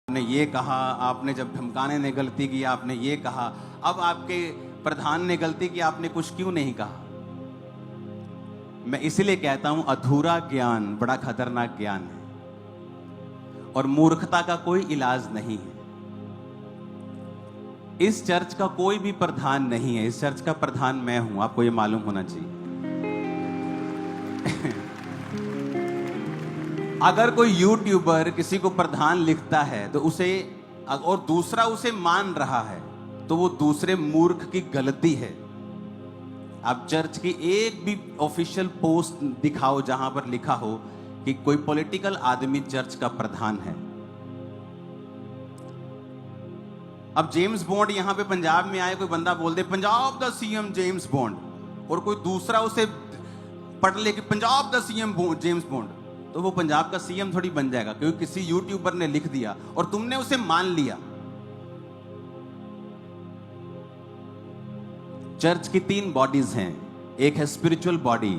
आपने ये कहा, आपने जब धमकाने ने गलती की आपने ये कहा, अब आपके प्रधान ने गलती की आपने कुछ क्यों नहीं कहा? मैं इसीलिए कहता हूं अधूरा ज्ञान बड़ा खतरनाक ज्ञान है और मूर्खता का कोई इलाज नहीं है। इस चर्च का कोई भी प्रधान नहीं है, इस चर्च का प्रधान मैं हूं, आपको ये मालूम होना चाहिए। अगर कोई यूट्यूबर किसी को प्रधान लिखता है तो उसे और दूसरा उसे मान रहा है तो वो दूसरे मूर्ख की गलती है। आप चर्च की एक भी ऑफिशियल पोस्ट दिखाओ जहां पर लिखा हो कि कोई पॉलिटिकल आदमी चर्च का प्रधान है। अब जेम्स बॉन्ड यहां पे पंजाब में आए, कोई बंदा बोल दे Punjab the CM James Bond, और कोई दूसरा उसे पढ़ ले कि Punjab the CM James Bond, तो वो पंजाब का सीएम थोड़ी बन जाएगा क्योंकि किसी यूट्यूबर ने लिख दिया और तुमने उसे मान लिया। चर्च की 3 बॉडीज हैं। एक है spiritual body.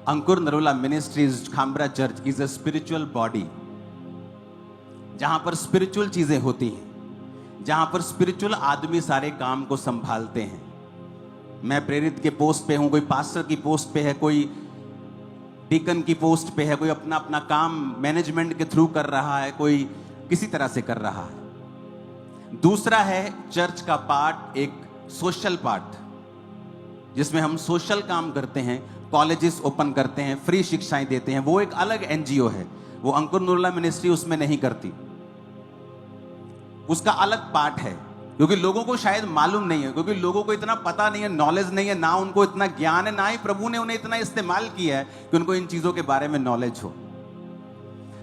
Ankur Narola ministries Khamra church is a spiritual body, जहां पर स्पिरिचुअल चीजें होती हैं, जहां पर स्पिरिचुअल आदमी सारे काम को संभालते हैं। मैं प्रेरित के पोस्ट पे हूं, कोई पास्टर की पोस्ट पे है, कोई डीकन की पोस्ट पे है, कोई अपना अपना काम मैनेजमेंट के थ्रू कर रहा है, कोई किसी तरह से कर रहा है। दूसरा है चर्च का पार्ट, एक सोशल पार्ट, जिसमें हम सोशल काम करते हैं, कॉलेजेस ओपन करते हैं, फ्री शिक्षाएं देते हैं। वो एक अलग एनजीओ है, वो अंकुर नरोला मिनिस्ट्री उसमें नहीं करती, उसका अलग पार्ट है। क्योंकि लोगों को शायद मालूम नहीं है, क्योंकि लोगों को इतना पता नहीं है, नॉलेज नहीं है, ना उनको इतना ज्ञान है, ना ही प्रभु ने उन्हें इतना इस्तेमाल किया है कि उनको इन चीजों के बारे में नॉलेज हो।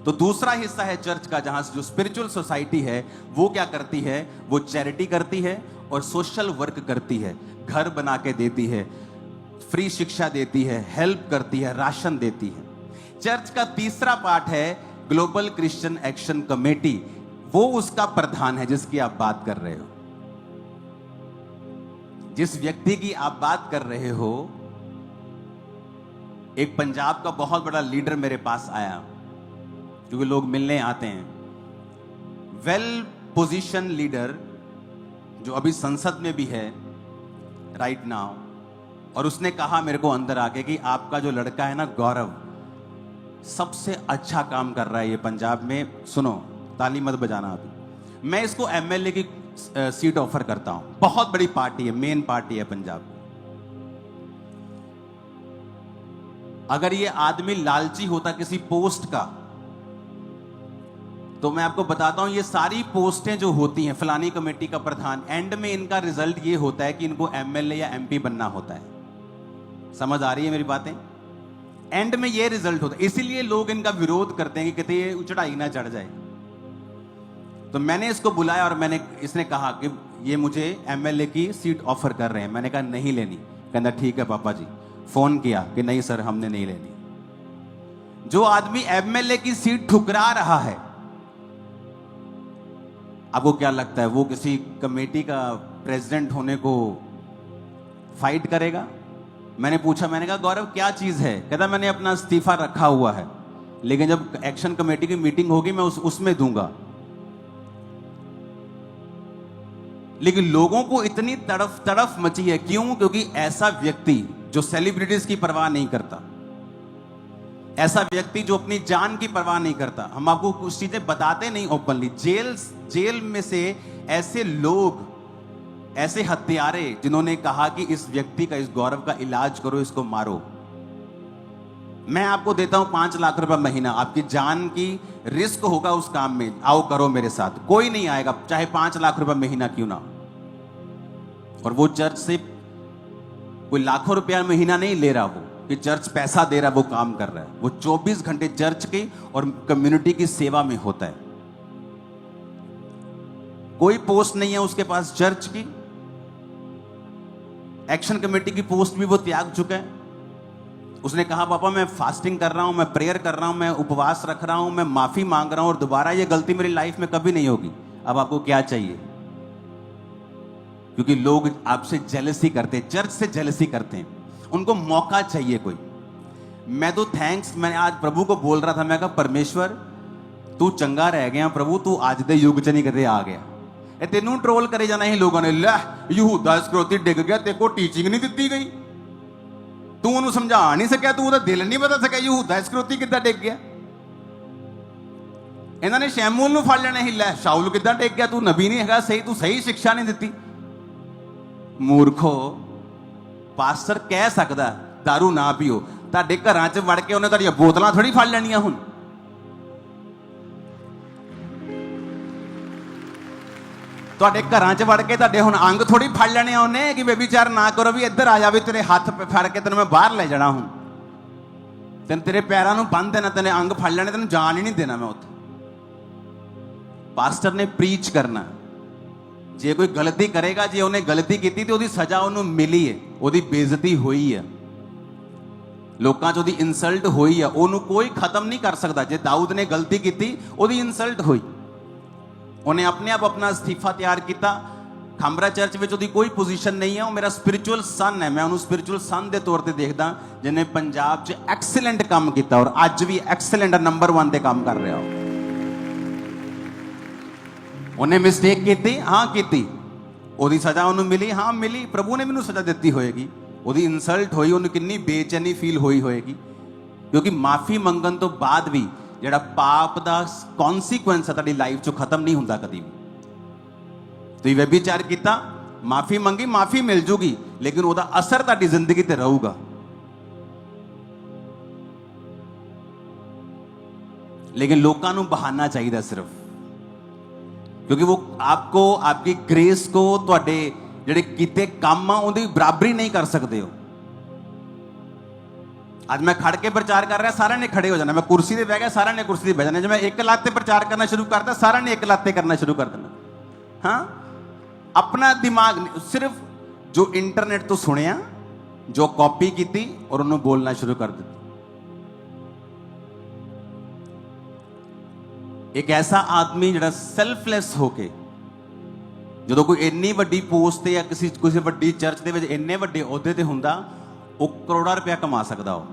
तो दूसरा हिस्सा है चर्च का, जहां जो स्पिरिचुअल सोसाइटी है वो क्या करती है, वो चैरिटी करती है और सोशल वर्क करती है, घर बना के देती है, फ्री शिक्षा देती है, हेल्प करती है, राशन देती है। चर्च का तीसरा पार्ट है ग्लोबल क्रिश्चियन एक्शन कमेटी, वो उसका प्रधान है जिसकी आप बात कर रहे हो। जिस व्यक्ति की आप बात कर रहे हो, एक पंजाब का बहुत बड़ा लीडर मेरे पास आया, क्योंकि लोग मिलने आते हैं, वेल पोजीशन लीडर जो अभी संसद में भी है राइट नाउ, और उसने कहा मेरे को अंदर आके कि आपका जो लड़का है ना गौरव, सबसे अच्छा काम कर रहा है ये पंजाब में। सुनो, ताली मत बजाना अभी, मैं इसको एमएलए की सीट ऑफर करता हूं। बहुत बड़ी पार्टी है, मेन पार्टी है पंजाब। अगर ये आदमी लालची होता किसी पोस्ट का, तो मैं आपको बताता हूं ये सारी पोस्टें जो होती हैं, फलानी कमेटी का प्रधान, एंड में इनका रिजल्ट ये होता है कि इनको एमएलए या एमपी बनना होता है। समझ आ रही है मेरी बातें? एंड में ये रिजल्ट होता है, इसीलिए लोग इनका विरोध करते हैं कि कहते ये चढ़ाई ना चढ़ जाए। तो मैंने इसको बुलाया और इसने कहा कि ये मुझे एमएलए की सीट ऑफर कर रहे हैं। मैंने कहा नहीं लेनी। कहना ठीक है पापा जी। फोन किया कि नहीं सर हमने नहीं लेनी। जो आदमी एमएलए की सीट ठुकरा रहा है, आपको क्या लगता है वो किसी कमेटी का प्रेसिडेंट होने को फाइट करेगा? मैंने पूछा, मैंने कहा गौरव क्या चीज है? कहता मैंने अपना इस्तीफा रखा हुआ है, लेकिन जब एक्शन कमेटी की मीटिंग होगी मैं उसमें दूंगा। लेकिन लोगों को इतनी तड़फ मची है, क्यों? क्योंकि ऐसा व्यक्ति जो सेलिब्रिटीज की परवाह नहीं करता, ऐसा व्यक्ति जो अपनी जान की परवाह नहीं करता, हम आपको कुछ चीजें बताते नहीं ओपनली। जेल में से ऐसे लोग, ऐसे हत्यारे जिन्होंने कहा कि इस व्यक्ति का, इस गौरव का इलाज करो, इसको मारो। मैं आपको देता हूं 5 लाख रुपए महीना, आपकी जान की रिस्क होगा उस काम में, आओ करो मेरे साथ। कोई नहीं आएगा, चाहे 5 लाख रुपए महीना क्यों ना। और वो चर्च से कोई लाखों रुपया महीना नहीं ले रहा, वो कि चर्च पैसा दे रहा, वो काम कर रहा है। वो 24 घंटे चर्च की और कम्युनिटी की सेवा में होता है। कोई पोस्ट नहीं है उसके पास चर्च की, एक्शन कमेटी की पोस्ट भी वो त्याग चुका है। उसने कहा पापा मैं फास्टिंग कर रहा हूं, मैं प्रेयर कर रहा हूं, मैं उपवास रख रहा हूं, मैं माफी मांग रहा हूं और दोबारा ये गलती मेरी लाइफ में कभी नहीं होगी। अब आपको क्या चाहिए? क्योंकि लोग आपसे जेलसी करते हैं, चर्च से जेलसी करते हैं, उनको मौका चाहिए कोई। मैं आज प्रभु को बोल रहा था, मैं कहा परमेश्वर तू चंगा रह गया प्रभु, तू अज दे युग च नहीं कदे आ गया। ये तेनू ट्रोल करे जाना ही लोगों ने, लै यहूदा इस्करियोती डिग गया, तेरे को टीचिंग नहीं दी गई, तू उन्होंने समझा नहीं सकिया, तू उहदा दिल नहीं बदल सकिया, यहूदा इस्करियोती किद्दां डिग गया। इन्होंने शैमूल नूं फड़ लेना ही, लै शाऊल किद्दां डिग गया, तू नबी नहीं हैगा सही, तू सही शिक्षा नहीं दी। मूर्खो, पास्टर कह सकदा दारू ना पीओ, तुहाडे घरां च वड़ के उन्हें तुहाडीआं बोतलां थोड़ी फड़ लैणीआं। हुण तुहाडे घरां च वड़ के तुहाडे हुण अंग थोड़ी फड़ लैणे उन्हें कि बेबीचार ना करो, भी इधर आ जा, भी तेरे हाथ फड़ के तैनूं मैं बाहर ले जाना, हुण तैनूं तेरे पैरां नूं बंन देना, तेने अंग फड़ लैणे, तैनूं जान ही नहीं देना मैं उत्थे। पास्टर ने प्रीच करना, जे कोई गलती करेगा, जे उन्हें गलती की तो उसकी सजा उन्होंने मिली है, उसकी बेइज्जती हुई है, लोगों च उसकी इंसल्ट हुई है, उन्होंने कोई खत्म नहीं कर सकता। जे दाऊद ने गलती की उसकी इंसल्ट हुई, उन्हें अपने आप अपना इस्तीफा तैयार किया। खांबरा चर्च में उसकी कोई पोजीशन नहीं है, वो मेरा स्पिरिचुअल सन है, मैं उन्होंने स्पिरिचुअल सन के तौर पर देखदा, जिन्हें पंजाब च एक्सीलेंट काम किया और अज भी एक्सीलेंट नंबर 1 पर काम कर रहा हो। उन्हें मिसटेक की, हाँ की, ਉਹਦੀ सजा उन्होंने मिली, हाँ मिली, प्रभु ने मैनू सजा दी होएगी, ਉਹਦੀ इंसल्ट हुई, उन्हें कितनी बेचैनी फील हुई होएगी, क्योंकि माफ़ी मंगन तो बाद भी ਜਿਹੜਾ पाप का कॉन्सीक्वेंस है ਤੁਹਾਡੀ लाइफ चो खत्म नहीं होता कभी भी। ਤੁਸੀਂ व्यभिचार किया, माफ़ी मंगी, माफ़ी मिल जूगी, लेकिन ਉਹਦਾ असर ਤੁਹਾਡੀ जिंदगी ते रहूगा। लेकिन लोगों को बहाना चाहिए सिर्फ, क्योंकि वो आपको, आपकी ग्रेस को, तुहाडे जिहड़े कीते काम आ उहदी बराबरी नहीं कर सकते हो। आज मैं खड़ के प्रचार कर रहा, सारे ने खड़े हो जाना, मैं कुर्सी ते बह गया, सारे ने कुर्सी ते बह जाना, जब मैं एक लात ते प्रचार करना शुरू करता, सारे ने एक लात ते करना शुरू कर देना। हाँ, अपना दिमाग, सिर्फ जो इंटरनेट तो सुनिया, जो कॉपी की और उन्होंने बोलना शुरू कर दिया। एक ऐसा आदमी जिहड़ा सैल्फलैस होके, जो कोई इन्नी वड्डी पोस्ट या किसी वड्डी चर्च दे विच इन्ने वड्डे अहुदे ते हुंदा, वो करोड़ां रुपया कमा सकदा हो।